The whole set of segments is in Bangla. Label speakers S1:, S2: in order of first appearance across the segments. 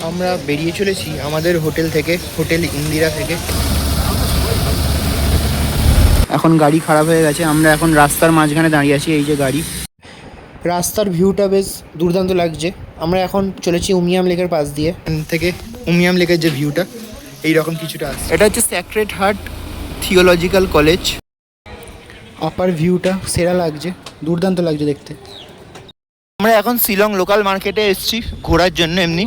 S1: আমরা বেরিয়ে চলেছি আমাদের হোটেল থেকে, হোটেল ইন্দিরা থেকে। এখন গাড়ি খারাপ হয়ে গেছে, আমরা এখন রাস্তার মাঝখানে দাঁড়িয়ে আছি। এই যে গাড়ি, রাস্তার ভিউটা বেশ দুর্দান্ত লাগছে। আমরা এখন চলেছি উমিয়াম লেকের পাশ দিয়ে, থেকে উমিয়াম লেকের যে ভিউটা এইরকম কিছুটা আছে। এটা হচ্ছে স্যাক্রেড হার্ট থিওলজিক্যাল কলেজ। আপার ভিউটা সেরা লাগছে, দুর্দান্ত লাগছে দেখতে। আমরা এখন শিলং লোকাল মার্কেটে এসেছি ঘোরার জন্য, এমনি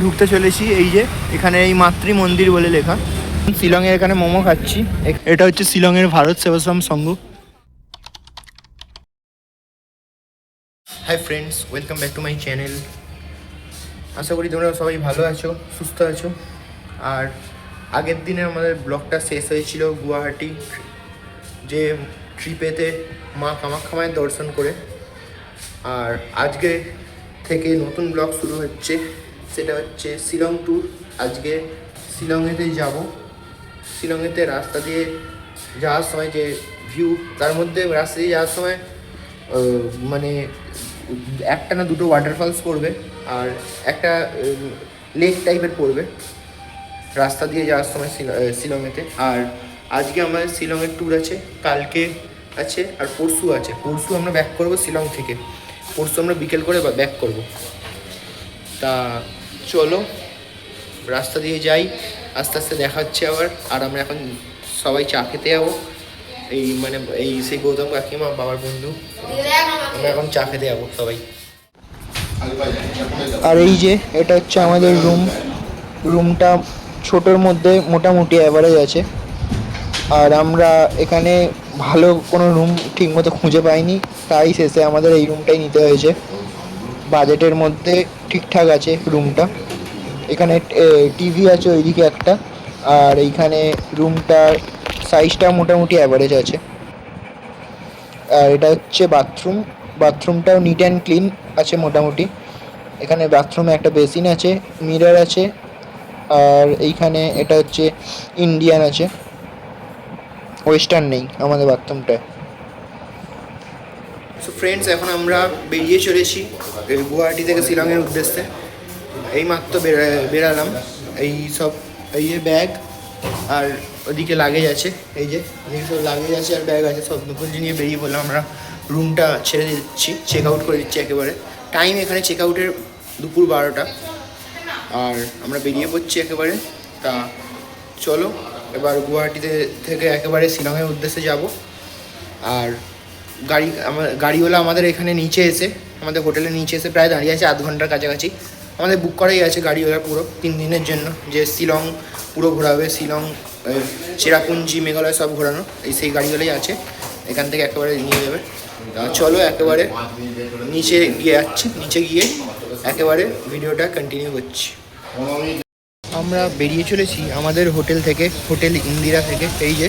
S1: ঢুকতে চলেছি। এই যে এখানে এই মাতৃ মন্দির বলে লেখা। শিলংয়ের এখানে মোমো খাচ্ছি। এটা হচ্ছে শিলংয়ের Bharat Sevashram Sangha. Hi friends, welcome back to my channel. আশা করি তোমরা সবাই ভালো আছো, সুস্থ আছো। আর আগের দিনে আমাদের ব্লগটা শেষ হয়েছিল গুয়াহাটি যে ট্রিপেতে মা কামাখ্যা মায়ের দর্শন করে। আর আজকে থেকে নতুন ব্লগ শুরু হচ্ছে, সেটা হচ্ছে শিলং ট্যুর। আজকে শিলংয়েতে যাব। শিলংয়েতে রাস্তা দিয়ে যাওয়ার সময় যে ভিউ, তার মধ্যে রাস্তা দিয়ে যাওয়ার সময় মানে একটা না দুটো ওয়াটারফলস পড়বে আর একটা লেক টাইপের পড়বে রাস্তা দিয়ে যাওয়ার সময় শিলংয়েতে। আর আজকে আমাদের শিলংয়ের ট্যুর আছে, কালকে আছে আর পরশু আছে। পরশু আমরা ব্যাক করব শিলং থেকে, পরশু আমরা বিকেল করে ব্যাক করব। তা চলো রাস্তা দিয়ে যাই, আস্তে আস্তে দেখা হচ্ছে আবার। আর আমরা এখন সবাই চা খেতে যাবো। এই সেই গৌতম কাকিমা বাবার বন্ধু, আমরা এখন চা খেতে যাবো সবাই। আর এই যে এটা হচ্ছে আমাদের রুমটা ছোটোর মধ্যে মোটামুটি অ্যাভারেজ আছে। আর আমরা এখানে ভালো কোনো রুম ঠিকমতো খুঁজে পাইনি, তাই শেষে আমাদের এই রুমটাই নিতে হয়েছে। বাজেটের মধ্যে ঠিকঠাক আছে রুমটা। এখানে টিভি আছে ওইদিকে একটা, আর এইখানে রুমটার সাইজটা মোটামুটি অ্যাভারেজ আছে। আর এটা হচ্ছে বাথরুমটাও নিট অ্যান্ড ক্লিন আছে মোটামুটি। এখানে বাথরুমে একটা বেসিন আছে, মিরর আছে। আর এইখানে এটা হচ্ছে ইন্ডিয়ান আছে, ওয়েস্টার্ন নেই আমাদের বাথরুমটায়। সো ফ্রেন্ডস, এখন আমরা বেরিয়ে চলেছি গুয়াহাটি থেকে শিলংয়ের উদ্দেশ্যে। এইমাত্র বেরালাম। এই যে ব্যাগ আর ওদিকে লাগেজ আছে, এই যে সব লাগেজ আছে আর ব্যাগ আছে, সব নকুলজি নিয়ে বেরিয়ে পড়লাম। আমরা রুমটা ছেড়ে দিচ্ছি, চেক আউট করে দিচ্ছি একেবারে। টাইম এখানে চেক আউটের দুপুর 12টা। আর আমরা বেরিয়ে পড়ছি একেবারে। তা চলো এবার গুয়াহাটিতে থেকে একেবারে শিলংয়ের উদ্দেশ্যে যাব। আর গাড়িওয়ালা আমাদের এখানে নিচে এসে, আমাদের হোটেলের নিচে এসে প্রায় দাঁড়িয়ে আছে 8 ঘন্টার কাছাকাছি। আমাদের বুক করাই আছে গাড়িওয়ালা পুরো 3 দিনের জন্য, যে শিলং পুরো ঘোরাবে, শিলং চেরাপুঞ্জি মেঘালয় সব ঘোরানো। সেই গাড়িওয়ালাই আছে, এখান থেকে একেবারে নিয়ে যাবে। চলো একেবারে নিচে গিয়ে একেবারে ভিডিওটা কন্টিনিউ করছি। আমরা বেরিয়ে চলেছি আমাদের হোটেল থেকে, হোটেল ইন্দিরা থেকে। এই যে,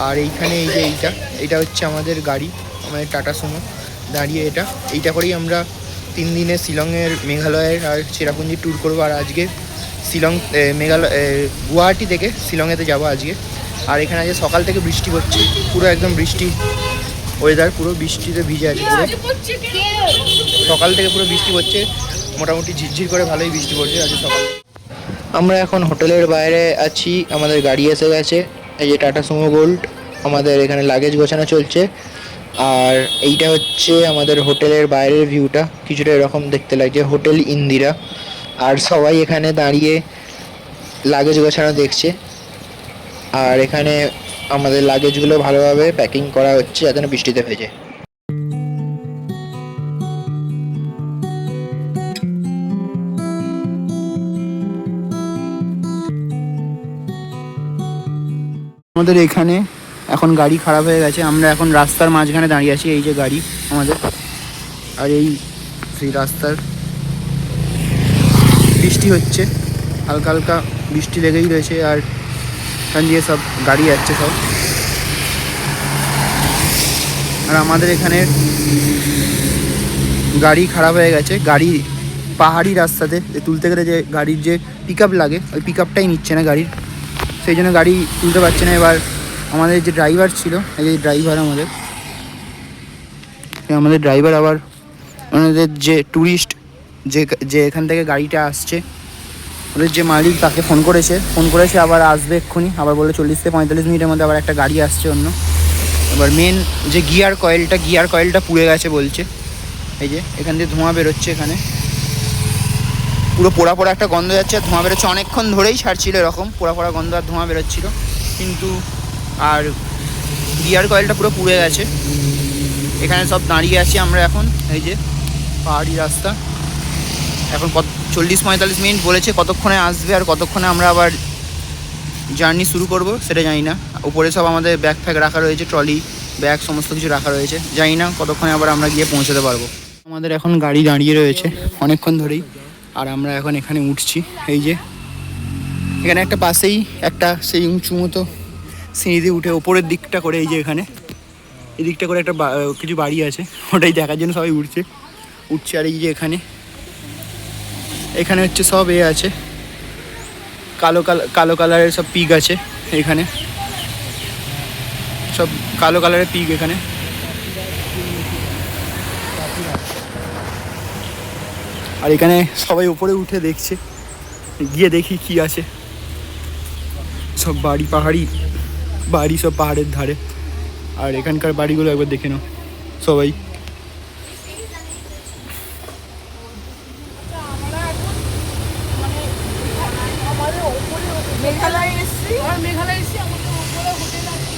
S1: আর এইখানে এই যে এইটা হচ্ছে আমাদের গাড়ি, আমাদের টাটা সুমো দাঁড়িয়ে। এইটা করেই আমরা 3 দিনে শিলংয়ের, মেঘালয়ের আর চেরাপুঞ্জি ট্যুর করবো। আর আজকে গুয়াহাটি থেকে শিলংয়েতে যাবো আজকে। আর এখানে আজকে সকাল থেকে বৃষ্টি পড়ছে, পুরো একদম বৃষ্টি ওয়েদার, পুরো বৃষ্টিতে ভিজে আছে পুরো। সকাল থেকে পুরো বৃষ্টি পড়ছে, মোটামুটি ঝিরঝির করে ভালোই বৃষ্টি পড়ছে আজকে সকাল। আমরা এখন হোটেলের বাইরে আছি, আমাদের গাড়ি এসে গেছে। এই যে টাটা সুমো গোল্ড, আমাদের এখানে লাগেজ গোছানো চলছে। আর এইটা হচ্ছে আমাদের হোটেলের বাইরের ভিউটা, কিছুটা এরকম দেখতে লাগছে, হোটেল ইন্দিরা। আর সবাই এখানে দাঁড়িয়ে লাগেজ গোছানো দেখছে। আর এখানে আমাদের লাগেজগুলো ভালোভাবে প্যাকিং করা হচ্ছে যাতে না বৃষ্টিতে ভেজে। আমাদের এখানে এখন গাড়ি খারাপ হয়ে গেছে, আমরা এখন রাস্তার মাঝখানে দাঁড়িয়ে আছি। এই যে গাড়ি আমাদের, আর সেই রাস্তার বৃষ্টি হচ্ছে, হালকা হালকা বৃষ্টি লেগেই রয়েছে। আর এখান দিয়ে সব গাড়ি যাচ্ছে সব। আর আমাদের এখানে গাড়ি খারাপ হয়ে গেছে, গাড়ি পাহাড়ি রাস্তাতে তুলতে গেলে যে গাড়ির যে পিক আপ লাগে, ওই পিক আপটাই নিচ্ছে না গাড়ির, সেই জন্য গাড়ি তুলতে পারছে না। এবার আমাদের যে ড্রাইভার ছিল, এই যে ড্রাইভার আমাদের ড্রাইভার আবার আমাদের যে ট্যুরিস্ট যে এখান থেকে গাড়িটা আসছে ওদের যে মালিক তাকে ফোন করেছে আবার আসবে এক্ষুনি, আবার বলে 40 থেকে 45 মিনিটের মধ্যে আবার একটা গাড়ি আসছে অন্য। এবার মেন যে গিয়ার কয়েলটা পুড়ে গেছে বলছে। এই যে এখান দিয়ে ধোঁয়া বেরোচ্ছে, এখানে পুরো পোড়া পোড়া একটা গন্ধ যাচ্ছে, আর ধোঁয়া বেরোচ্ছে অনেকক্ষণ ধরেই ছাড়ছিল এরকম পোড়া পোড়া গন্ধ আর ধোঁয়া বেরোচ্ছিল, কিন্তু আর গিয়ার কয়েলটা পুরো পুড়ে গেছে। এখানে সব দাঁড়িয়ে আছি আমরা এখন, এই যে পাহাড়ি রাস্তা। এখন 40-45 মিনিট বলেছে, কতক্ষণে আসবে আর কতক্ষণে আমরা আবার জার্নি শুরু করব সেটা জানি না। উপরে সব আমাদের ব্যাগ ফ্যাগ রাখা রয়েছে, ট্রলি ব্যাগ সমস্ত কিছু রাখা রয়েছে, জানি না কতক্ষণে আবার আমরা গিয়ে পৌঁছাতে পারবো। আমাদের এখন গাড়ি দাঁড়িয়ে রয়েছে অনেকক্ষণ ধরেই, আর আমরা এখন এখানে উঠছি। এই যে এখানে একটা পাশেই একটা সেই উঁচু মতো সিঁড়ি দিয়ে উঠে ওপরের দিকটা করে, এই যে এখানে এই দিকটা করে একটা কিছু বাড়ি আছে, ওটাই দেখার জন্য সবাই উঠছে। আর এই যে এখানে হচ্ছে সব আছে, কালো কালারের সব পিগ আছে এখানে, সব কালো কালারের পিগ এখানে। আর এখানে সবাই উপরে উঠে দেখছে, গিয়ে দেখি কি আছে। সব পাহাড়ি বাড়ি, সব পাহাড়ের ধারে। আর এখানকার বাড়িগুলো একবার দেখে নাও সবাই।
S2: মেঘালয় এসেছি, আমাদের উপরে হোটেল আছে,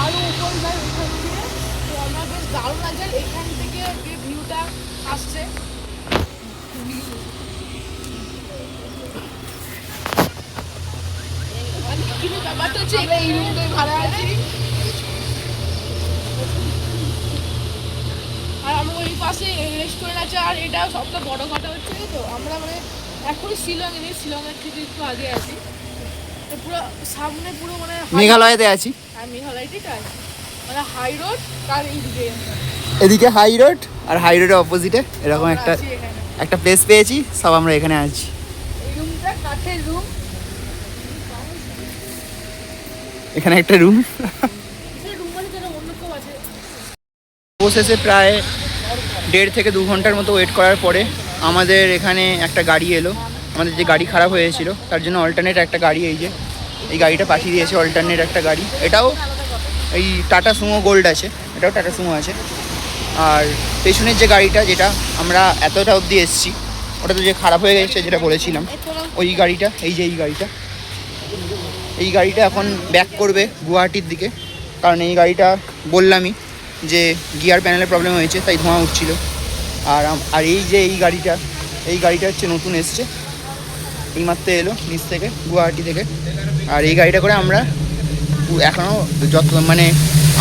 S2: আরো উপরে যায় ওইখান দিয়ে। তো আমরা বেশ দারুণ লাগছে এখান থেকে যে ভিউটা আসছে। কিন্তু ব্যাপারটা হচ্ছে এই রুমটাই ভাড়া আছি, আর আমরা ওই পাশে রেস্টুরেন্ট আছে। আর এটা সবচেয়ে বড় কথা হচ্ছে তো আমরা মানে এখনই শিলংয়ের থেকে একটু আগে আছি, পুরো সামনে পুরো মানে
S1: মেঘালয়তে আছি।
S2: হ্যাঁ মেঘালয়টাই আছি, মানে হাই রোড তার
S1: এদিকে হাই রোড, আর হাই রোডের অপোজিটে এরকম একটা প্লেস পেয়েছি, সব আমরা এখানে আছি।
S2: এই রুমটা কাঠের রুম,
S1: এখানে একটা রুম।
S2: মানে যেন অন্য কেউ আছে।
S1: অবশেষে প্রায় 1.5 থেকে 2 ঘন্টার মতো ওয়েট করার পরে আমাদের এখানে একটা গাড়ি এলো। আমাদের যে গাড়ি খারাপ হয়েছিল তার জন্য অল্টারনেট একটা গাড়ি, এই গাড়িটা পাঠিয়ে দিয়েছে, অল্টারনেট একটা গাড়ি। এটাও এই টাটা সুমো গোল্ড আছে, এটাও টাটা সুমো আছে। আর পেছনের যে গাড়িটা, যেটা আমরা এতটা অবধি এসেছি, ওটা তো যে খারাপ হয়ে গেছে যেটা বলেছিলাম, ওই গাড়িটা, এই গাড়িটা এখন ব্যাক করবে গুয়াহাটির দিকে। কারণ এই গাড়িটা বললামই যে গিয়ার প্যানেলের প্রবলেম হয়েছে, তাই ধোঁয়া উঠছিল। আর এই গাড়িটা হচ্ছে নতুন এসছে, এইমাত্র এলো নিচ থেকে, গুয়াহাটি থেকে। আর এই গাড়িটা করে আমরা এখনও মানে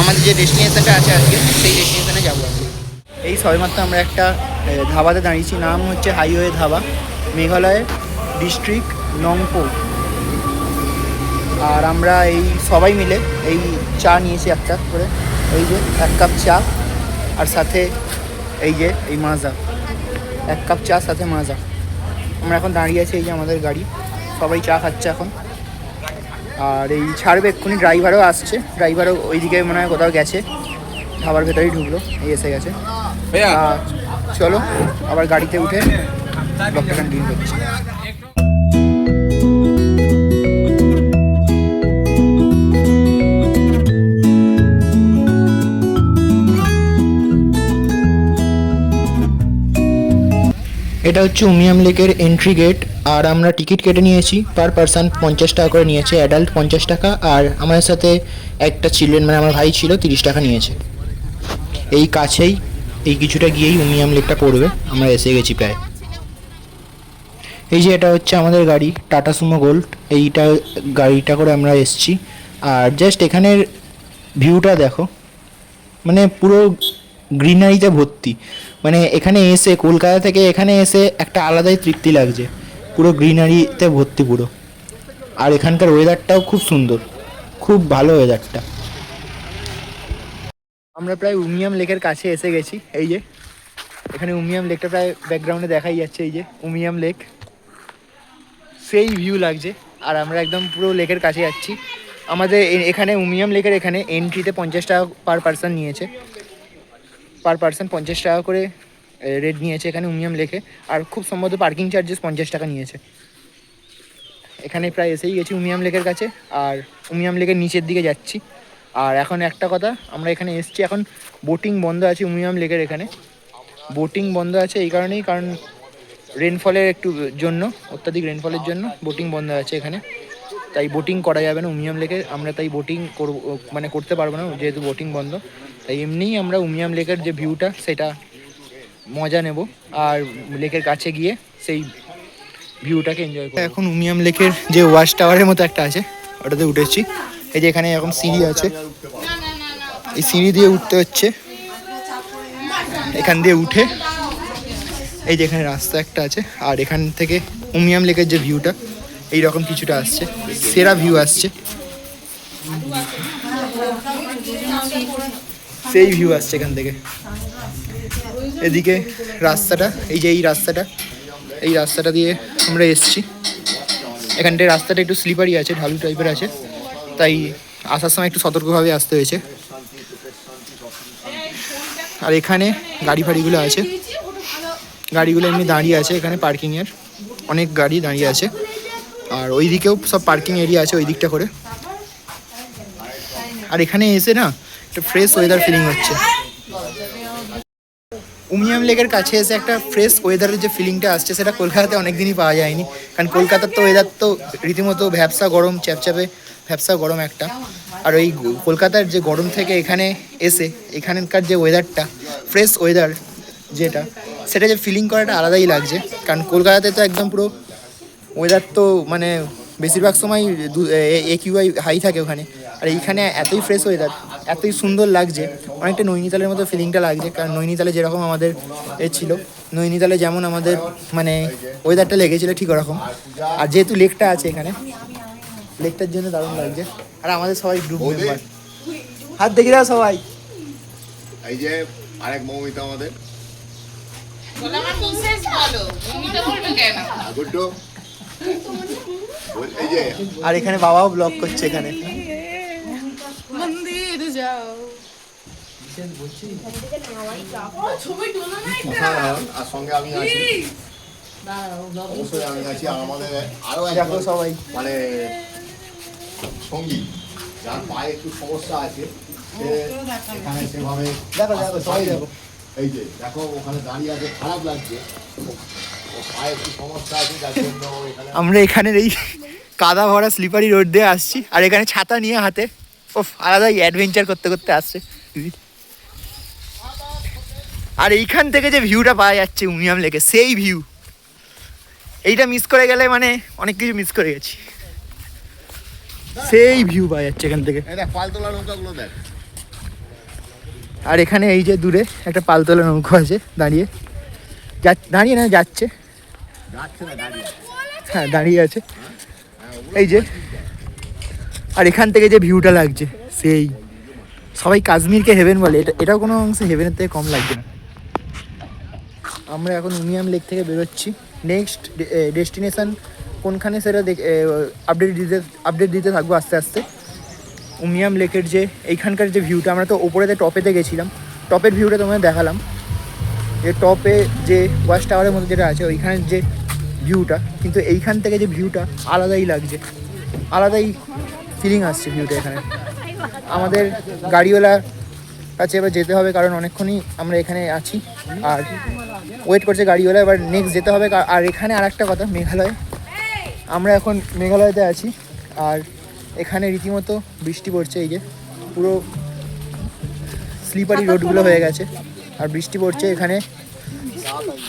S1: আমাদের যে ডেস্টিনেশনটা আছে আজকে, সেই ডেস্টিনেশনে যাবো। এই সবেমাত্র আমরা একটা ধাবাতে দাঁড়িয়েছি, নাম হচ্ছে হাইওয়ে ধাবা, মেঘালয়ের ডিস্ট্রিক্ট নংপো। আর আমরা এই সবাই মিলে এই চা নিয়েছি একটা করে, এই যে 1 কাপ চা, আর সাথে এই মাজা, 1 কাপ চা সাথে মাজা। আমরা এখন দাঁড়িয়ে আছি, এই যে আমাদের গাড়ি, সবাই চা খাচ্ছে এখন। আর এই ছাড়বে এক্ষুনি, ড্রাইভারও আসছে, ড্রাইভারও ওইদিকে মনে হয় কোথাও গেছে, ধাবার ভেতরেই ঢুকলো, এই এসে গেছে। চলো আবার গাড়িতে উঠে ব্লগটা কন্টিনিউ করছি। এটা হচ্ছে উমিয়াম লেকের এন্ট্রি গেট, আর আমরা টিকিট কেটে নিয়েছি, পার পারসন 50 টাকা করে নিয়েছে, অ্যাডাল্ট 50 টাকা, আর আমাদের সাথে একটা চিলড্রেন মানে আমার ভাই ছিল, 30 টাকা নিয়েছে। এই কাছেই, এই কিছুটা গিয়েই উমিয়াম লেকটা পড়বে, আমরা এসে গেছি প্রায়। এই যে এটা হচ্ছে আমাদের গাড়ি, টাটা সুমো গোল্ড, গাড়িটা করে আমরা এসছি। আর জাস্ট এখানের ভিউটা দেখো, মানে পুরো গ্রিনারিতে ভর্তি। মানে এখানে এসে, কলকাতা থেকে এখানে এসে একটা আলাদাই তৃপ্তি লাগছে, পুরো গ্রিনারিতে ভর্তি পুরো। আর এখানকার ওয়েদারটাও খুব সুন্দর, খুব ভালো ওয়েদারটা। আমরা প্রায় উমিয়াম লেকের কাছে এসে গেছি, এই যে এখানে উমিয়াম লেকটা প্রায় ব্যাকগ্রাউন্ডে দেখাই যাচ্ছে, এই যে উমিয়াম লেক, সেই ভিউ লাগছে। আর আমরা একদম পুরো লেকের কাছে যাচ্ছি। আমাদের এখানে উমিয়াম লেকের এখানে এন্ট্রিতে 50 টাকা পার পারসন নিয়েছে, পার পারসন 50 টাকা করে রেট নিয়েছে এখানে উমিয়াম লেকে। আর খুব সম্ভবত পার্কিং চার্জেস 50 টাকা নিয়েছে। এখানে প্রায় এসেই গেছি উমিয়াম লেকের কাছে, আর উমিয়াম লেকের নিচের দিকে যাচ্ছি। আর এখন একটা কথা, আমরা এখানে এসেছি, এখন বোটিং বন্ধ আছে উমিয়াম লেকের এখানে। বোটিং বন্ধ আছে এই কারণেই, কারণ রেনফলের একটু জন্য, অত্যাধিক রেনফলের জন্য বোটিং বন্ধ আছে এখানে। তাই বোটিং করা যাবে না উমিয়াম লেকে, আমরা তাই বোটিং করব মানে করতে পারবো না যেহেতু বোটিং বন্ধ। তাই এমনিই আমরা উমিয়াম লেকের যে ভিউটা সেটা মজা নেব, আর লেকের কাছে গিয়ে সেই ভিউটাকে এনজয় করব। এখন উমিয়াম লেকের যে ওয়াচ টাওয়ারের মতো একটা আছে ওটাতে উঠেছি। এই যে এখানে এখন সিঁড়ি আছে, এই সিঁড়ি দিয়ে উঠতে হচ্ছে। এখান দিয়ে উঠে এই যে এখানে রাস্তা একটা আছে, আর এখান থেকে উমিয়াম লেকের যে ভিউটা এইরকম কিছুটা আসছে, সেরা ভিউ আসছে, সেই ভিউ আসছে এখান থেকে। এদিকে রাস্তাটা, এই যে এই রাস্তাটা দিয়ে আমরা এসছি। এখানটায় রাস্তাটা একটু স্লিপারি আছে, ঢালু টাইপের আছে, তাই আসার সময় একটু সতর্কভাবে আসতে হয়েছে। আর এখানে গাড়ি ফাড়িগুলো আছে, গাড়িগুলো এমনি দাঁড়িয়ে আছে এখানে, পার্কিংয়ের অনেক গাড়ি দাঁড়িয়ে আছে। আর ওই দিকেও সব পার্কিং এরিয়া আছে ওই দিকটা করে। আর এখানে এসে না একটা ফ্রেশ ওয়েদার ফিলিং হচ্ছে। উমিয়াম লেকের কাছে এসে একটা ফ্রেশ ওয়েদারের যে ফিলিংটা আসছে সেটা কলকাতাতে অনেক দিনই পাওয়া যায়নি। কারণ কলকাতার তো ওয়েদার তো রীতিমতো ভ্যাবসা গরম, চ্যাপচ্যাপে ভ্যাবসা গরম একটা। আর ওই কলকাতার যে গরম থেকে এখানে এসে এখানকার যে ওয়েদারটা, ফ্রেশ ওয়েদার যেটা, সেটা যে ফিলিং করাটা আলাদাই লাগছে। কারণ কলকাতাতে তো একদম পুরো ওয়েদার তো মানে বেশিরভাগ সময় AQI হাই থাকে ওখানে। আর এইখানে এতই ফ্রেশ ওয়েদার, এতই সুন্দর লাগছে, অনেকটা নৈনিতালের মতো ফিলিংটা লাগছে। কারণ নৈনিতালে যেরকম আমাদের ছিল, নৈনিতালে যেমন আমাদের মানে ওয়েদারটা লেগেছিলো ঠিক ওরকম। আর যেহেতু লেকটা আছে এখানে, লেকটার জন্য দারুণ লাগছে। আর আমাদের সবাই গ্রুপ মেম্বার, হাত দেখি দাও সবাই।
S3: এই যে আরেক মৌমিতা আমাদের গুড্ডু, এই যে
S1: আর এখানে বাবাও ব্লগ করছে এখানে।
S2: মন্দির যাও, ছবি তোলো না একটা।
S3: আর সঙ্গে আমি আছি, অবশ্যই আমি আছি। আর আমাদের আরো
S1: দেখো
S3: একজন
S1: সবাই,
S3: মানে সঙ্গী, যার পায়ে একটু সমস্যা আছে, সে এখানে সেভাবে
S1: দেখো দেখো সবাই দেখো।
S3: এই যে দেখো ওখানে দাঁড়িয়ে আছে, খারাপ লাগছে, ওর পায়ে একটু সমস্যা আছে যার জন্য ও এখানে।
S1: আমরা এখানের এই কাদা ভরা স্লিপারি রোড দিয়ে আসছি, আর এখানে ছাতা নিয়ে হাতে ও আলাদাই অ্যাডভেঞ্চার করতে করতে আসছে। আর এইখান থেকে যে ভিউটা পাওয়া যাচ্ছে উমিয়াম লেকে, সেই ভিউ, এইটা মিস করে গেলে মানে অনেক কিছু মিস করে গেছি। সেই ভিউ পাওয়া যাচ্ছে এখান থেকে।
S3: এই দেখ পালতোলা নৌকাগুলো দেখ।
S1: আর এখানে এই যে দূরে একটা পালতোলা নৌকো আছে দাঁড়িয়ে, দাঁড়িয়ে না যাচ্ছে,
S3: যাচ্ছে না, দাঁড়িয়ে।
S1: হ্যাঁ দাঁড়িয়ে আছে এই যে। আর এখান থেকে যে ভিউটা লাগছে সেই, সবাই কাশ্মীরকে হেভেন বলে, এটাও কোনো অংশে হেভেনের থেকে কম লাগছে না। আমরা এখন উমিয়াম লেক থেকে বেরোচ্ছি। নেক্সট ডেস্টিনেশন কোনখানে সেটা আপডেট দিতে থাকবো আস্তে আস্তে। উমিয়াম লেকের যে এইখানকার যে ভিউটা, আমরা তো ওপরেতে টপেতে গেছিলাম, টপের ভিউটা তোমাদের দেখালাম। যে টপে যে ওয়াচ টাওয়ারের মধ্যে যেটা আছে ওইখানের যে ভিউটা, কিন্তু এইখান থেকে যে ভিউটা আলাদাই লাগছে, আলাদাই ফিলিং আসছে ভিউটা এখানে। আমাদের গাড়িওয়ালা কাছে এবার যেতে হবে, কারণ অনেকক্ষণই আমরা এখানে আছি আর ওয়েট করছে গাড়িওয়ালা, এবার নেক্সট যেতে হবে। আর এখানে আর একটা কথা, মেঘালয়, আমরা এখন মেঘালয়তে আছি, আর এখানে রীতিমতো বৃষ্টি পড়ছে। এই যে পুরো স্লিপারি রোডগুলো হয়ে গেছে আর বৃষ্টি পড়ছে এখানে,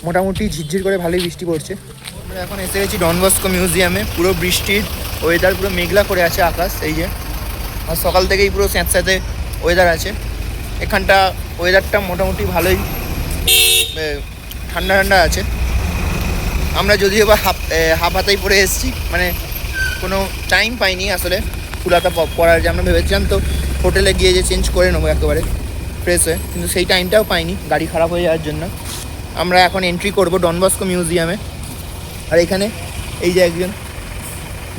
S1: মোটামুটি ঝিরঝির করে ভালোই বৃষ্টি পড়ছে। আমরা এখন এসে গেছি ডন বস্কো মিউজিয়ামে। পুরো বৃষ্টির ওয়েদার, পুরো মেঘলা করে আছে আকাশ এই যে। আর সকাল থেকেই পুরো স্যাঁতস্যাঁতে ওয়েদার আছে এখানটা। ওয়েদারটা মোটামুটি ভালোই ঠান্ডা ঠান্ডা আছে। আমরা যদিও বা হাফ হাতাই পরে এসেছি, মানে কোনো টাইম পাইনি আসলে ফুল হাতা পরার, যে আমরা ভেবেছিলাম তো হোটেলে গিয়ে যে চেঞ্জ করে নেবো একেবারে ফ্রেশ হয়ে, কিন্তু সেই টাইমটাও পাইনি গাড়ি খারাপ হয়ে যাওয়ার জন্য। আমরা এখন এন্ট্রি করব ডন বস্কো মিউজিয়ামে। আর এখানে এই যে একজন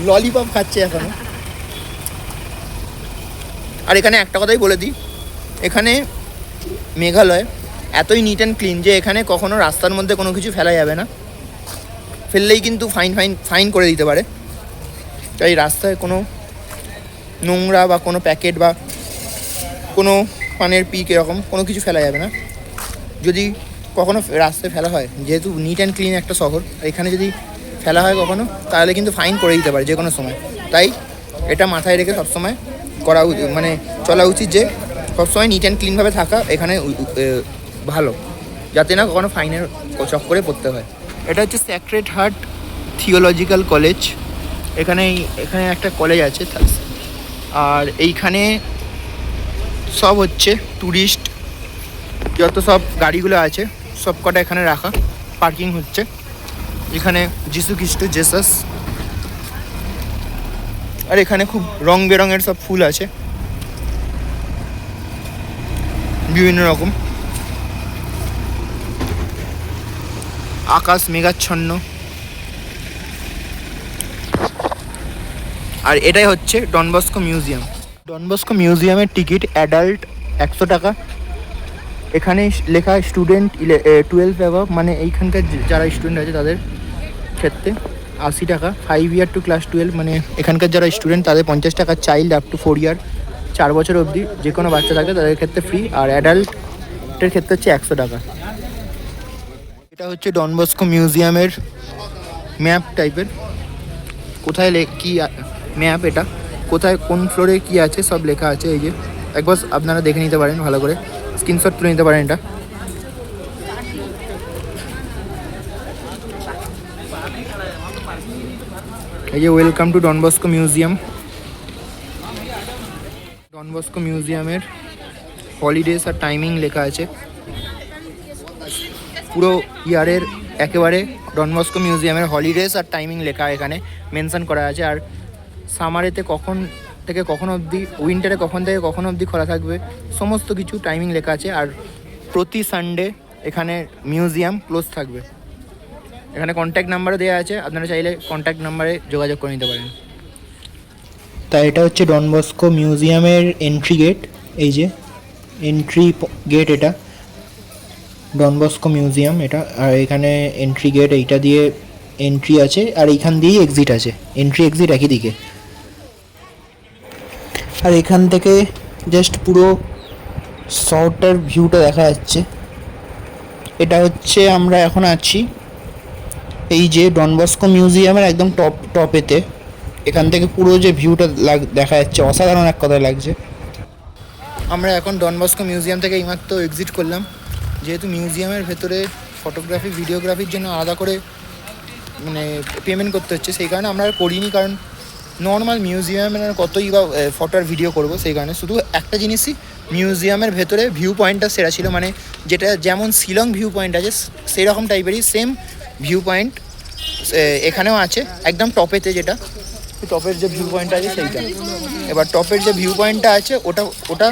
S1: ললিপপ খাচ্ছে এখনো। আর এখানে একটা কথাই বলে দিই, এখানে মেঘালয় এতই নিট অ্যান্ড ক্লিন যে এখানে কখনো রাস্তার মধ্যে কোনো কিছু ফেলা যাবে না, ফেললেই কিন্তু ফাইন করে দিতে পারে। তাই রাস্তায় কোনো নোংরা বা কোনো প্যাকেট বা কোনো পানের পিক এরকম কোনো কিছু ফেলা যাবে না। যদি কখনো রাস্তায় ফেলা হয়, যেহেতু নিট অ্যান্ড ক্লিন একটা শহর, এখানে যদি ফেলা হয় কখনো, তাহলে কিন্তু ফাইন করে দিতে পারে যে কোনো সময়। তাই এটা মাথায় রেখে সবসময় মানে চলা উচিত যে সবসময় নিট অ্যান্ড ক্লিনভাবে থাকা এখানে ভালো, যাতে না কখনো ফাইনের চক্করে পড়তে হয়। এটা হচ্ছে স্যাক্রেড হার্ট থিওলজিক্যাল কলেজ। এখানে একটা কলেজ আছে, আর এইখানে সব হচ্ছে ট্যুরিস্ট যত সব গাড়িগুলো আছে সব কটা এখানে রাখা, পার্কিং হচ্ছে। এখানে যিশু খ্রিস্ট, জেসাস, আর এখানে খুব রং বেরঙের সব ফুল আছে বিভিন্ন রকম। আকাশ মেঘাচ্ছন্ন। আর এটাই হচ্ছে Don Bosco museum. Don Bosco মিউজিয়ামের টিকিট অ্যাডাল্ট 100 টাকা। এখানে লেখা স্টুডেন্ট 12 অ্যাবভ, মানে এইখানকার যারা স্টুডেন্ট আছে তাদের ক্ষেত্রে 80 টাকা। 5 ইয়ার টু ক্লাস 12, মানে এখানকার যারা স্টুডেন্ট তাদের 50 টাকা। চাইল্ড আপ টু 4 ইয়ার, 4 বছর অবধি যে কোনো বাচ্চা থাকে তাদের ক্ষেত্রে ফ্রি। আর অ্যাডাল্টের ক্ষেত্রে হচ্ছে 100 টাকা। এটা হচ্ছে ডন বস্কো মিউজিয়ামের ম্যাপ টাইপের। কোথায় কি ম্যাপ, এটা কোথায় কোন ফ্লোরে কি আছে সব লেখা আছে। এই যে একবার আপনারা দেখে নিতে পারেন, ভালো করে স্ক্রিনশট তুলে নিতে পারেন এটা। এই যে welcome to Don Bosco museum. Don Bosco মিউজিয়ামের হলিডেজ আর টাইমিং লেখা আছে পুরো ইয়ারের। একেবারে ডন বস্কো মিউজিয়ামের হলিডেজ আর টাইমিং লেখা এখানে মেনশন করা আছে। আর সামারেতে কখন থেকে কখন অবধি, উইন্টারে কখন থেকে কখন অবধি খোলা থাকবে, সমস্ত কিছু টাইমিং লেখা আছে। আর প্রতি সানডে এখানে মিউজিয়াম ক্লোজ থাকবে। এখানে কন্ট্যাক্ট নাম্বারও দেওয়া আছে, আপনারা চাইলে কন্ট্যাক্ট নাম্বারে যোগাযোগ করে নিতে পারেন। তাই এটা হচ্ছে ডন বস্কো মিউজিয়ামের এন্ট্রি গেট। এই যে এন্ট্রি গেট, এটা ডন বস্কো মিউজিয়াম এটা। আর এখানে এন্ট্রি গেট, এইটা দিয়ে এন্ট্রি আছে আর এইখান দিয়েই এক্সিট আছে। এন্ট্রি এক্সিট একই দিকে। আর এখান থেকে জাস্ট পুরো শহরটার ভিউটা দেখা যাচ্ছে। এটা হচ্ছে আমরা এখন আছি এই যে ডন বস্কো মিউজিয়ামের একদম টপেতে। এখান থেকে পুরো যে ভিউটা দেখা যাচ্ছে অসাধারণ এক কথায় লাগছে। আমরা এখন ডন বস্কো মিউজিয়াম থেকে এইমাত্র এক্সিট করলাম। যেহেতু মিউজিয়ামের ভেতরে ফটোগ্রাফি ভিডিওগ্রাফির জন্য আলাদা করে মানে পেমেন্ট করতে হচ্ছে, সেই কারণে আমরা আর করিনি। কারণ নর্মাল মিউজিয়ামে কতই বা ফটো আর ভিডিও করবো, সেই কারণে শুধু একটা জিনিসই মিউজিয়ামের ভেতরে ভিউ পয়েন্টটা সেরা ছিল। মানে যেটা যেমন শিলং ভিউ পয়েন্ট আছে সেই রকম টাইপেরই সেম ভিউ পয়েন্ট এখানেও আছে, একদম টপেতে। যেটা টপের যে ভিউ পয়েন্টটা আছে সেইটা। এবার টপের যে ভিউ পয়েন্টটা আছে ওটা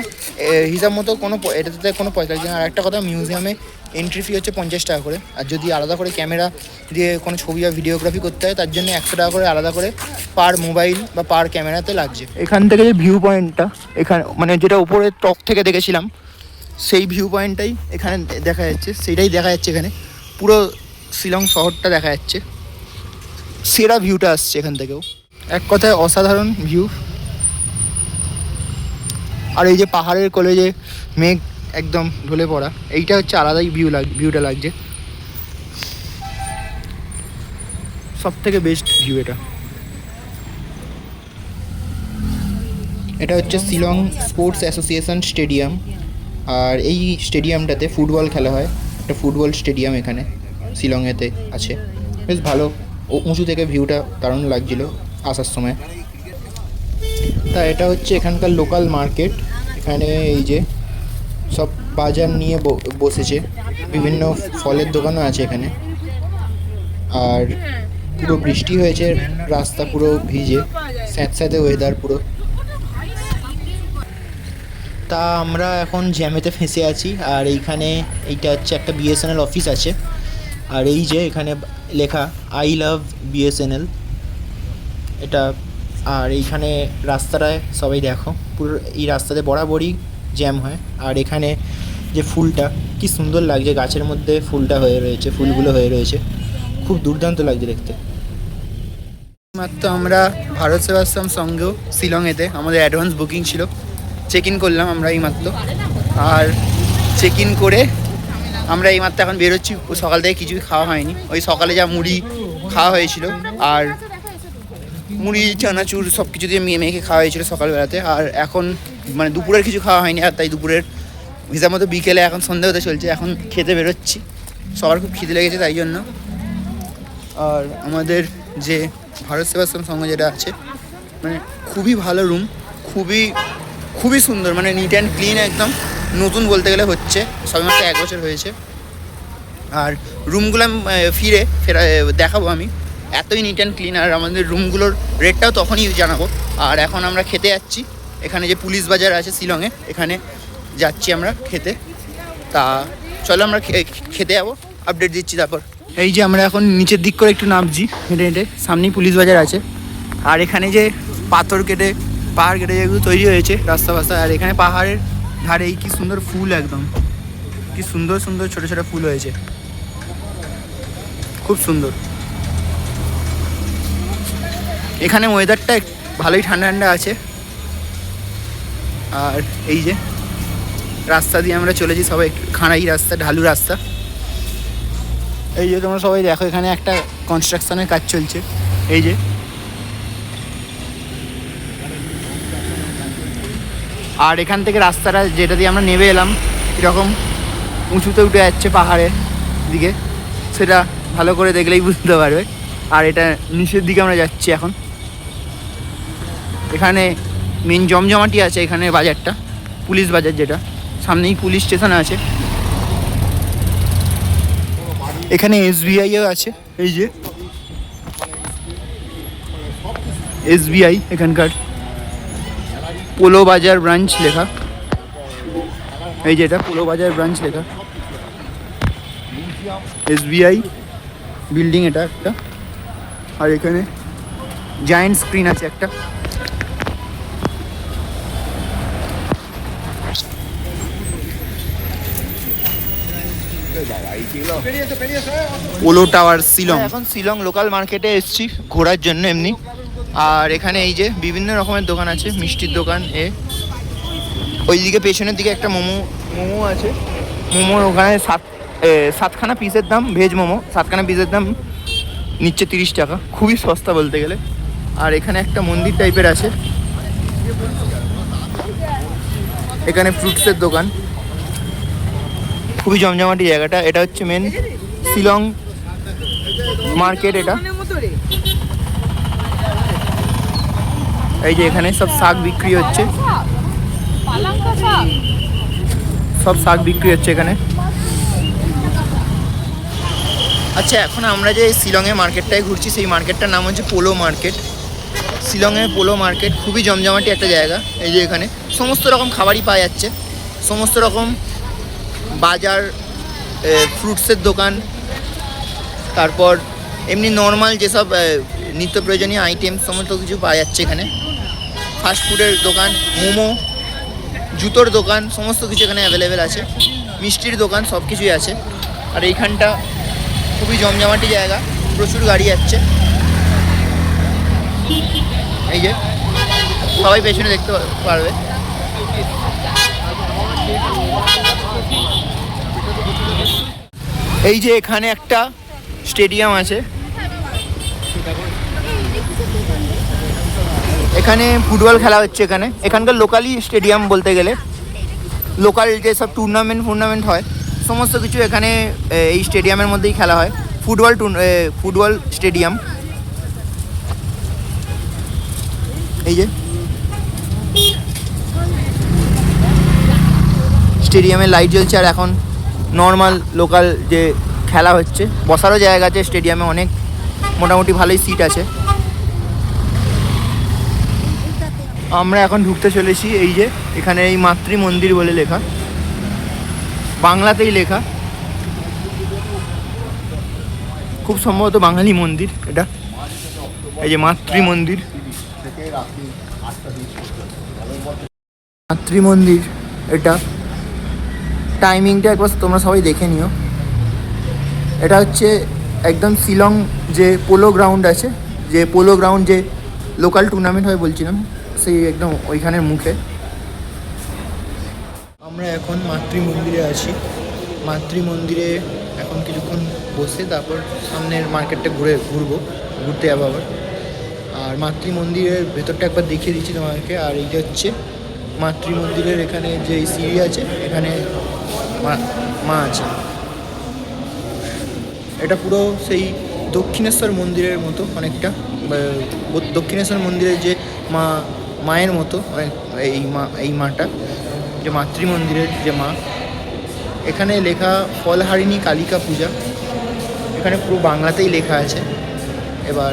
S1: হিসাব মতো এটাতে কোনো পয়সা লাগছে না। আর একটা কথা, মিউজিয়ামে এন্ট্রি ফি হচ্ছে 50 টাকা করে। আর যদি আলাদা করে ক্যামেরা দিয়ে কোনো ছবি বা ভিডিওগ্রাফি করতে হয় তার জন্য 100 টাকা করে আলাদা করে পার মোবাইল বা পার ক্যামেরাতে লাগছে। এখান থেকে যে ভিউ পয়েন্টটা, এখানে মানে যেটা উপরে টপ থেকে দেখেছিলাম সেই ভিউ পয়েন্টটাই এখানে দেখা যাচ্ছে, সেইটাই দেখা যাচ্ছে এখানে। পুরো শিলং শহরটা দেখা যাচ্ছে, সেরা ভিউটা আসছে এখান থেকেও। এক কথায় অসাধারণ ভিউ। আর এই যে পাহাড়ের কোলে যে মেঘ একদম ঢলে পড়া, এইটা হচ্ছে আলাদাই ভিউটা লাগছে। সব থেকে বেস্ট ভিউ এটা। এটা হচ্ছে শিলং স্পোর্টস অ্যাসোসিয়েশন স্টেডিয়াম। আর এই স্টেডিয়ামটাতে ফুটবল খেলা হয়। একটা ফুটবল স্টেডিয়াম এখানে শিলংয়েতে আছে। বেশ ভালো, উঁচু থেকে ভিউটা দারুণ লাগছিল আসার সময়। তা এটা হচ্ছে এখানকার লোকাল মার্কেট। এখানে এই যে সব বাজার নিয়ে বসেছে, বিভিন্ন ফলের দোকানও আছে এখানে। আর পুরো বৃষ্টি হয়েছে, রাস্তা পুরো ভিজে, স্যাঁতস্যাঁতে ওয়েদার পুরো। তা আমরা এখন জ্যামেতে ফেঁসে আছি। আর এইটা হচ্ছে একটা বিএসএনএল অফিস আছে। আর এই যে এখানে লেখা আই লাভ বিএসএনএল এটা। আর এইখানে রাস্তাটায় সবাই দেখো পুরো এই রাস্তাতে বরাবরই জ্যাম হয়। আর এখানে যে ফুলটা কি সুন্দর লাগছে, গাছের মধ্যে ফুলটা হয়ে রয়েছে, ফুলগুলো হয়ে রয়েছে, খুব দুর্দান্ত লাগছে দেখতে। মাত্র আমরা ভারত সেবাশ্রম সঙ্গেও শিলংয়েতে আমাদের অ্যাডভান্স বুকিং ছিল, চেক ইন করলাম আমরা এইমাত্র। আর চেক ইন করে আমরা এইমাত্র এখন বেরোচ্ছি। সকাল থেকে কিছুই খাওয়া হয়নি, ওই সকালে যা মুড়ি খাওয়া হয়েছিল আর মুড়ি চানাচুর সব কিছু দিয়ে মেখে খাওয়া হয়েছিল সকালবেলাতে। আর এখন মানে দুপুরের কিছু খাওয়া হয়নি, আর তাই দুপুরের ভিসার মতো বিকেলে এখন সন্ধ্যা হতে চলছে, এখন খেতে বেরোচ্ছি। সবার খুব খিদে লেগেছে তাই জন্য। আর আমাদের যে ভারত সেবাশ্রম সংঘ যেটা আছে, মানে খুবই ভালো রুম, খুবই খুবই সুন্দর, মানে নিট অ্যান্ড ক্লিন, একদম নতুন বলতে গেলে হচ্ছে, সবেমাত্র 1 বছর হয়েছে। আর রুমগুলো ফিরে দেখাবো আমি, এতই নিট অ্যান্ড ক্লিন। আর আমাদের রুমগুলোর রেটটাও তখনই জানাবো। আর এখন আমরা খেতে যাচ্ছি, এখানে যে পুলিশ বাজার আছে শিলংয়ে, এখানে যাচ্ছি আমরা খেতে। তা চলো আমরা খেতে যাবো, আপডেট দিচ্ছি তারপর। এই যে আমরা এখন নিচের দিক করে একটু নামছি হেঁটে হেঁটে, সামনেই পুলিশ বাজার আছে। আর এখানে যে পাথর কেটে পাহাড় কেটে যেগুলো তৈরি হয়েছে রাস্তা ফাস্তা, আর এখানে পাহাড়ের ধারে কি সুন্দর ফুল, একদম কি সুন্দর সুন্দর ছোটো ছোটো ফুল হয়েছে, খুব সুন্দর। এখানে ওয়েদারটা ভালোই ঠান্ডা ঠান্ডা আছে। আর এই যে রাস্তা দিয়ে আমরা চলেছি সবাই, খাঁড়াই রাস্তা, ঢালু রাস্তা। এই যে তোমরা সবাই দেখো, এখানে একটা কনস্ট্রাকশনের কাজ চলছে। এই যে আর এখান থেকে রাস্তাটা যেটা দিয়ে আমরা নেমে এলাম, এরকম উঁচুতে উঠে যাচ্ছে পাহাড়ের দিকে, সেটা ভালো করে দেখলেই বুঝতে পারবে। আর এটা নিচের দিকে আমরা যাচ্ছি এখন। এখানে মেন জমজমাটি আছে এখানে বাজারটা, পুলিশ বাজার, যেটা সামনেই পুলিশ স্টেশন আছে। এখানে SBIও আছে, এই যে SBI এখানকার পোলো বাজার ব্রাঞ্চ লেখা, এই যে এটা পোলো বাজার ব্রাঞ্চ লেখা, SBI বিল্ডিং এটা একটা। আর এখানে জায়ান্ট স্ক্রিন আছে একটা। Polo tower Shillong. এখন শিলং লোকাল মার্কেটে এসেছি ঘোরার জন্য এমনি। আর এখানে এই যে বিভিন্ন রকমের দোকান আছে, মিষ্টির দোকান। ওইদিকে পেছনের দিকে একটা মোমো আছে, মোমো ওখানে 7খানা পিসের দাম, ভেজ মোমো 7খানা পিসের দাম নিচ্ছে 30 টাকা, খুবই সস্তা বলতে গেলে। আর এখানে একটা মন্দির টাইপের আছে, এখানে ফ্রুটসের দোকান, খুবই জমজমাটি জায়গাটা। এটা হচ্ছে মেন শিলং মার্কেট এটা। এই যে এখানে সব শাক বিক্রি হচ্ছে, সব শাক বিক্রি হচ্ছে এখানে। আচ্ছা, এখন আমরা যে শিলংয়ে মার্কেটটায় ঘুরছি, সেই মার্কেটটার নাম হচ্ছে পোলো মার্কেট। শিলংয়ের পোলো মার্কেট খুবই জমজমাটি একটা জায়গা। এই যে এখানে সমস্ত রকম খাবারই পাওয়া যাচ্ছে, সমস্ত রকম বাজার, ফ্রুটসের দোকান, তারপর এমনি নর্মাল যেসব নিত্য প্রয়োজনীয় আইটেম সমস্ত কিছু পাওয়া যাচ্ছে এখানে। ফাস্টফুডের দোকান, মোমো, জুতোর দোকান, সমস্ত কিছু এখানে অ্যাভেলেবেল আছে। মিষ্টির দোকান, সব কিছুই আছে। আর এইখানটা খুবই জমজমাটি জায়গা, প্রচুর গাড়ি যাচ্ছে। এই যে সবাই পেছনে দেখতে পারবে। এই যে এখানে একটা স্টেডিয়াম আছে, এখানে ফুটবল খেলা হচ্ছে। এখানকার লোকালি স্টেডিয়াম বলতে গেলে, লোকাল যেসব টুর্নামেন্ট হয় সমস্ত কিছু এখানে এই স্টেডিয়ামের মধ্যেই খেলা হয়। Football stadium. এই যে স্টেডিয়ামে লাইট জ্বলছে। আর এখন নর্মাল লোকাল যে খেলা হচ্ছে, বসারও জায়গা আছে স্টেডিয়ামে, অনেক মোটামুটি ভালোই সিট আছে। আমরা এখন ঢুকতে চলেছি। এই যে এখানে এই মাতৃ মন্দির বলে লেখা, বাংলাতেই লেখা, খুব সম্ভবত বাঙালি মন্দির এটা। এই যে মাতৃ মন্দির, মাতৃ মন্দির এটা। টাইমিংটা একবার তোমরা সবাই দেখে নিও। এটা হচ্ছে একদম শিলং যে পোলো গ্রাউন্ড আছে, যে পোলো গ্রাউন্ড যে লোকাল টুর্নামেন্ট হয় বলছিলাম, সেই একদম ওইখানের মুখে। আমরা এখন মাতৃ মন্দিরে আছি। মাতৃ মন্দিরে এখন কিছুক্ষণ বসে তারপর সামনের মার্কেটটা ঘুরতে যাবো আবার। আর মাতৃ মন্দিরের ভেতরটা একবার দেখিয়ে দিচ্ছি তোমাদেরকে। আর এইটা হচ্ছে মাতৃ মন্দিরের এখানে যে সিঁড়ি আছে, এখানে মা আছে। এটা পুরো সেই দক্ষিণেশ্বর মন্দিরের মতো অনেকটা, দক্ষিণেশ্বর মন্দিরের যে মায়ের মতো এই মাটা, যে মাতৃ মন্দিরের যে মা। এখানে লেখা ফলহারিণী কালিকা পূজা, এখানে পুরো বাংলাতেই লেখা আছে। এবার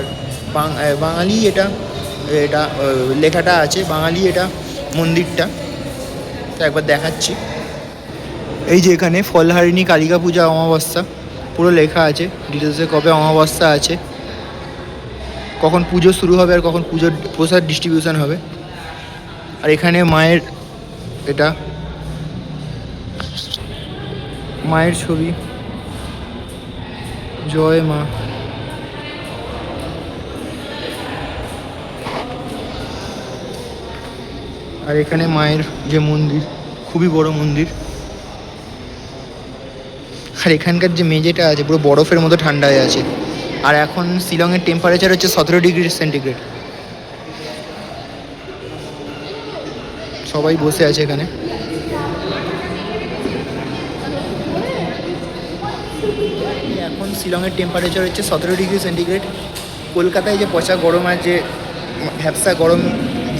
S1: বাঙালি এটা লেখাটা আছে, বাঙালি এটা মন্দিরটা, তো একবার দেখাচ্ছি। এই যে এখানে ফলহারিণী কালিকা পূজা অমাবস্যা পুরো লেখা আছে, ডিটেলসে কবে অমাবস্যা আছে, কখন পুজো শুরু হবে আর কখন পুজোর প্রসাদ ডিস্ট্রিবিউশন হবে। আর এখানে মায়ের ছবি, জয় মা। আর এখানে মায়ের যে মন্দির, খুবই বড় মন্দির। আর এখানকার যে মেঝেটা আছে পুরো বরফের মতো ঠান্ডা হয়ে আছে। আর এখন শিলংয়ের টেম্পারেচার হচ্ছে 17 ডিগ্রি সেন্টিগ্রেড। সবাই বসে আছে এখানে। এখন শিলংয়ের টেম্পারেচার হচ্ছে 17 ডিগ্রি সেন্টিগ্রেড। কলকাতায় যে পচা গরম আর যে ভ্যাপসা গরম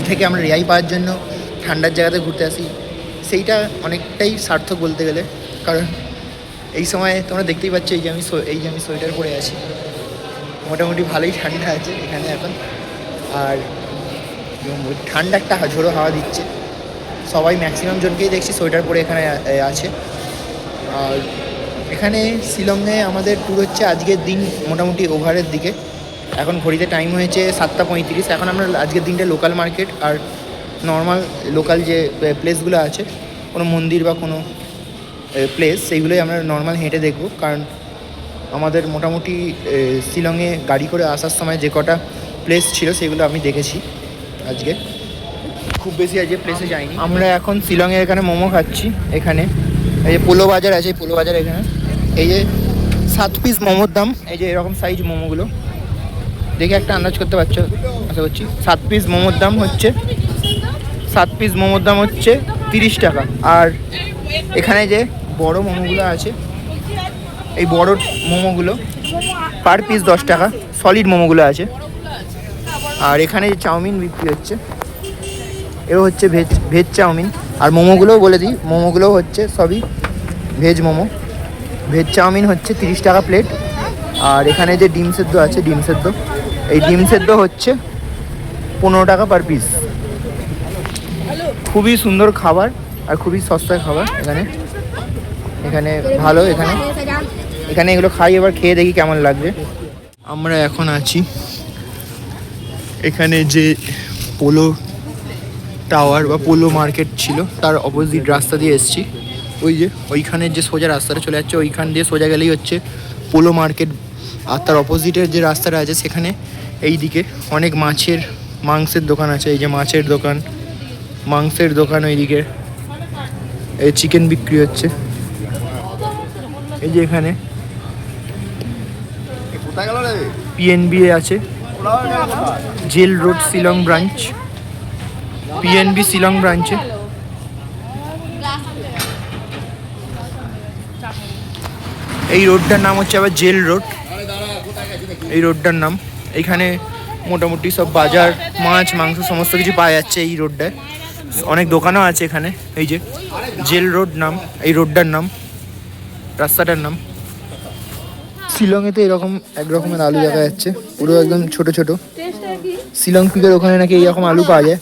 S1: থেকে আমরা রেহাই পাওয়ার জন্য ঠান্ডার জায়গাতে ঘুরতে আসি, সেইটা অনেকটাই সার্থক বলতে গেলে। কারণ এই সময় তোমরা দেখতেই পাচ্ছ এই যে আমি সোয়েটার পরে আছি, মোটামুটি ভালোই ঠান্ডা আছে এখানে এখন। আর ঠান্ডা একটা ঝোড়ো হাওয়া দিচ্ছে, সবাই ম্যাক্সিমাম জনকেই দেখছি সোয়েটার পরে এখানে আছে। আর এখানে শিলংয়ে আমাদের ট্যুর হচ্ছে আজকের দিন মোটামুটি ওভারের দিকে। এখন ঘড়িতে টাইম হয়েছে 7:35। এখন আমরা আজকের দিনটা লোকাল মার্কেট আর নর্মাল লোকাল যে প্লেসগুলো আছে, কোনো মন্দির বা কোনো প্লেস, সেইগুলোই আমরা নর্মাল হেঁটে দেখব। কারণ আমাদের মোটামুটি শিলংয়ে গাড়ি করে আসার সময় যে কটা প্লেস ছিল সেগুলো আমি দেখেছি আজকে, খুব বেশি আজকে প্লেসে যাইনি। আমরা এখন শিলংয়ের এখানে মোমো খাচ্ছি। এখানে এই যে পোলো বাজার আছে, পোলো বাজার এখানে এই যে 7 পিস মোমোর দাম, এই যে এরকম সাইজ মোমোগুলো দেখে একটা আন্দাজ করতে পারছো আশা করছি। 7 পিস মোমোর দাম হচ্ছে 30 টাকা। আর এখানে যে বড় মোমোগুলো আছে, এই বড় মোমোগুলো পার পিস 10 টাকা, সলিড মোমোগুলো আছে। আর এখানে যে চাউমিন বিক্রি হচ্ছে, এও হচ্ছে ভেজ চাউমিন। আর মোমোগুলোও বলে দিই, মোমোগুলোও হচ্ছে সবই ভেজ মোমো। ভেজ চাউমিন হচ্ছে 30 টাকা প্লেট। আর এখানে যে ডিম সেদ্ধ আছে, এই ডিম সেদ্ধ হচ্ছে 15 টাকা পার পিস। খুবই সুন্দর খাবার আর খুবই সস্তায় খাবার এখানে ভালো। এখানে এগুলো খাই, এবার খেয়ে দেখি কেমন লাগবে। আমরা এখন আছি এখানে যে পোলো টাওয়ার বা পোলো মার্কেট ছিল তার অপোজিট রাস্তা দিয়ে এসেছি। ওই যে ওইখানের যে সোজা রাস্তাটা চলে যাচ্ছে, ওইখান দিয়ে সোজা গেলেই হচ্ছে পোলো মার্কেট। আর তার অপোজিটের যে রাস্তাটা আছে সেখানে এই দিকে অনেক মাংসের দোকান আছে। এই যে মাংসের দোকান, ওইদিকে এই চিকেন বিক্রি হচ্ছে। এই যে এখানে পিএনবি আছে, jail road Shillong branch, PNB Shillong ব্রাঞ্চে। এই রোডটার নাম হচ্ছে আবার জেল রোড, এই রোডটার নাম। এইখানে মোটামুটি সব বাজার, মাছ মাংস সমস্ত কিছু পাওয়া যাচ্ছে এই রোডটায়। অনেক দোকানও আছে এখানে। এই যে জেল রোড নাম এই রোডটার নাম, রাস্তাটার নাম। শিলংয়ে তো এরকম এক রকমের আলু দেখা যাচ্ছে, পুরো একদম ছোট ছোট। শিলং পিকের ওখানে নাকি এইরকম আলু পাওয়া যায়,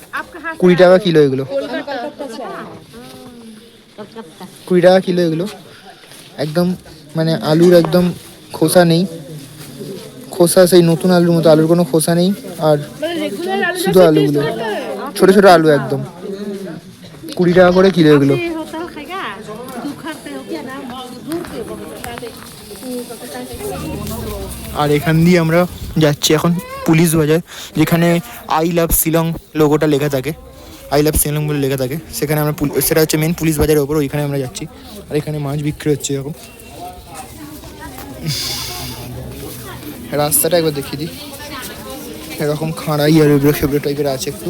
S1: 20 টাকা কিলো। এগুলো 20 টাকা কিলো এগুলো। একদম মানে আলুর একদম খোসা নেই, খোসা সেই নতুন আলুর মতো, আলুর কোনো খোসা নেই। আর শুধু আলুগুলো ছোট ছোট আলু, একদম 20 টাকা করে কিলো এগুলো। আর এখান দিয়ে আমরা যাচ্ছি এখন পুলিশ বাজার, যেখানে আই লাভ শিলং লোগোটা লেখা থাকে, আই লাভ শিলং বলে লেখা থাকে। সেখানে আমরা সেটা হচ্ছে মেন পুলিশ বাজারের ওপর, ওইখানে আমরা যাচ্ছি। আর এখানে মাছ বিক্রি হচ্ছে এরকম। রাস্তাটা একবার দেখিয়ে দিই, এরকম খাঁড়াই আর এবড়ো খেবড়ো টাইপের আছে একটু।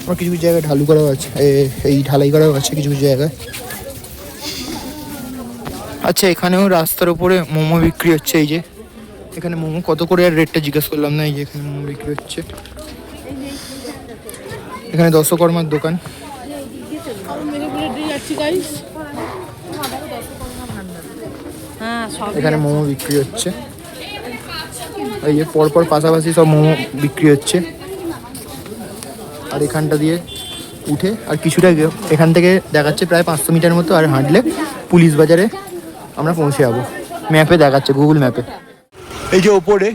S1: আমার কিছু কিছু জায়গায় ঢালু করাও আছে, এই ঢালাই করাও আছে কিছু কিছু জায়গায়। আচ্ছা, এখানেও রাস্তার উপরে মোমো বিক্রি হচ্ছে। এই যে এখানে মোমো কত করে, আর রেটটা জিজ্ঞেস করলাম না। এই যে এখানে মোমো বিক্রি হচ্ছে, এখানে দশকর্মার দোকান। এখানে মোমো বিক্রি হচ্ছে, এই যে পরপর পাশাপাশি সব মোমো বিক্রি হচ্ছে। আর এখানটা দিয়ে উঠে আর কিছুটা এখান থেকে দেখাচ্ছে প্রায় 500 মিটার মতো, আর হাঁটলে পুলিশ বাজারে আমরা পৌঁছে যাবো। ম্যাপে দেখাচ্ছে, গুগল ম্যাপে। এই যে ওপরে,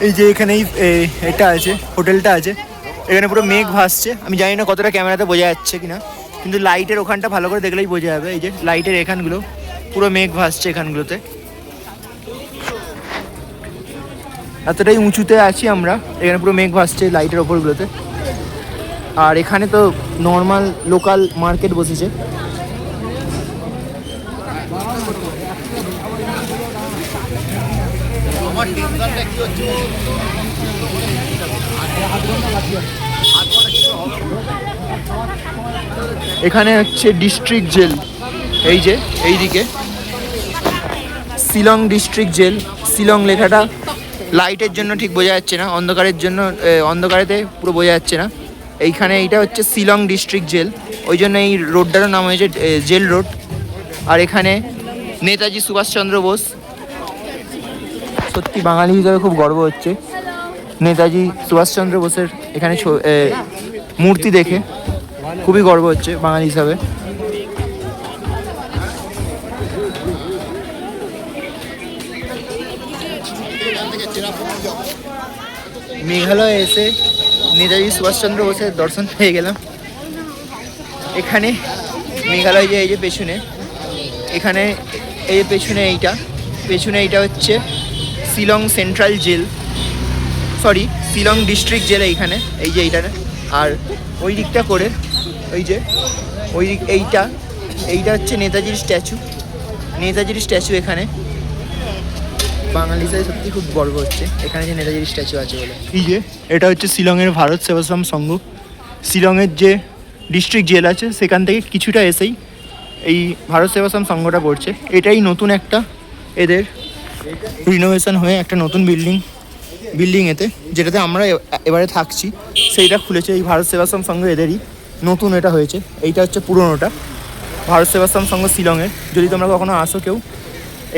S1: এই যে এখানেই এটা আছে, হোটেলটা আছে। এখানে পুরো মেঘ ভাসছে, আমি জানি না কতটা ক্যামেরাতে বোঝা যাচ্ছে কিনা, কিন্তু লাইটের ওখানটা ভালো করে দেখলেই বোঝা যাবে। এই যে লাইটের এখানগুলো পুরো মেঘ ভাসছে এখানগুলোতে। এতটাই উঁচুতে আছি আমরা, এখানে পুরো মেঘ ভাসছে লাইটের ওপরগুলোতে। আর এখানে তো নর্মাল লোকাল মার্কেট বসেছে। এখানে হচ্ছে ডিস্ট্রিক্ট জেল, এই যে এইদিকে শিলং ডিস্ট্রিক্ট জেল। শিলং লেখাটা লাইটের জন্য ঠিক বোঝা যাচ্ছে না, অন্ধকারের জন্য অন্ধকারেতে পুরো বোঝা যাচ্ছে না। এইখানে এইটা হচ্ছে শিলং ডিস্ট্রিক্ট জেল, ওই জন্য এই রোডটারও নাম হয়েছে জেল রোড। আর এখানে নেতাজি সুভাষচন্দ্র বোস, সত্যি বাঙালি হিসাবে খুব গর্ব হচ্ছে নেতাজি সুভাষচন্দ্র বোসের এখানে মূর্তি দেখে খুবই গর্ব হচ্ছে বাঙালি হিসাবে। মেঘালয়ে এসে নেতাজি সুভাষচন্দ্র বোসের দর্শন পেয়ে গেলাম। এখানে মেঘালয় যে এই যে পেছনে, এখানে এই যে পেছনে এইটা হচ্ছে Shillong central jail, sorry Shillong district jail এইখানে, এই যে এইটা। আর ওই দিকটা করে ওই যে ওই দিক এইটা হচ্ছে নেতাজির স্ট্যাচু। এখানে বাঙালি হিসেবে সত্যি খুব গর্ব হচ্ছে এখানে যে নেতাজির স্ট্যাচু আছে বলে। এই যে এটা হচ্ছে শিলংয়ের ভারত সেবাশ্রম সংঘ। শিলংয়ের যে ডিস্ট্রিক্ট জেল আছে সেখান থেকে কিছুটা এসেই এই ভারত সেবাশ্রম সংঘটা পড়ছে। এটাই নতুন একটা এদের রিনোভেশন হয়ে একটা নতুন বিল্ডিং এতে, যেটাতে আমরা এবারে থাকছি, সেইটা খুলেছে এই ভারত সেবাশ্রম সংঘ, এদেরই নতুন এটা হয়েছে। এইটা হচ্ছে পুরোনোটা ভারত সেবাশ্রম সংঘ শিলংয়ের। যদি তোমরা কখনো আসো কেউ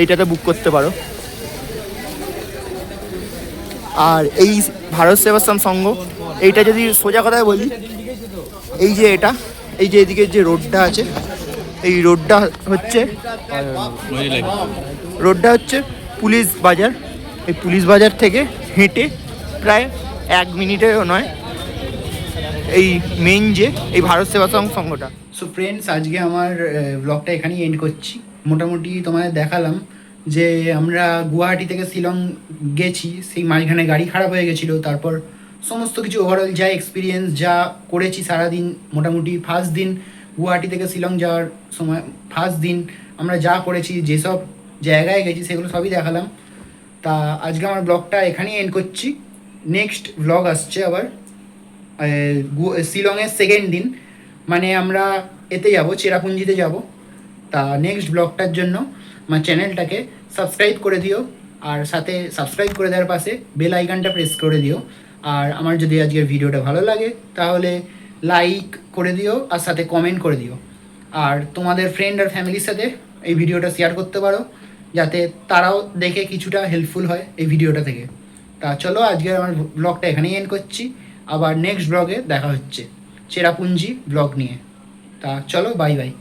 S1: এইটাতে বুক করতে পারো। আর এই ভারত সেবাশ্রম সংঘ এইটা যদি সোজা কথায় বলি, এই যে এই যে এদিকে যে রোডটা আছে, এই রোডটা হচ্ছে পুলিশ বাজার। এই পুলিশ বাজার থেকে হেঁটে প্রায় 1 মিনিটেরও নয় এই মেইন যে এই ভারত সেবাশ্রম সংঘটা। সো ফ্রেন্ডস, আজকে আমার ব্লগটা এখানেই এন্ড করছি। মোটামুটি তোমাদের দেখালাম যে আমরা গুয়াহাটি থেকে শিলং গেছি, সেই মাঝখানে গাড়ি খারাপ হয়ে গেছিলো। তারপর সমস্ত কিছু ওভারঅল যা এক্সপিরিয়েন্স যা করেছি সারাদিন, মোটামুটি ফার্স্ট দিন গুয়াহাটি থেকে শিলং যাওয়ার সময় ফার্স্ট দিন আমরা যা করেছি, যেসব জায়গায় গেছি সেগুলো সবই দেখালাম। তা আজকে আমার ব্লগটা এখানেই এন্ড করছি। নেক্সট ব্লগ আসছে আবার শিলংয়ের সেকেন্ড দিন, মানে আমরা এতে যাব, চেরাপুঞ্জিতে যাব। তা নেক্সট ব্লগটার জন্য আমার চ্যানেলটাকে সাবস্ক্রাইব করে দিও, আর সাথে সাবস্ক্রাইব করে দেওয়ার পাশে বেল আইকনটা প্রেস করে দিও। আর আমার যদি আজকের ভিডিওটা ভালো লাগে তাহলে লাইক করে দিও, আর সাথে কমেন্ট করে দিও। আর তোমাদের ফ্রেন্ড আর ফ্যামিলির সাথে এই ভিডিওটা শেয়ার করতে পারো, যাতে তারাও দেখে কিছুটা হেল্পফুল হয় এই ভিডিওটা থেকে। তা চলো, আজকের আমার ব্লগটা এখানেই এন্ড করছি। আবার নেক্সট ব্লগে দেখা হচ্ছে চেরাপুঞ্জি ব্লগ নিয়ে। তা চলো, বাই বাই।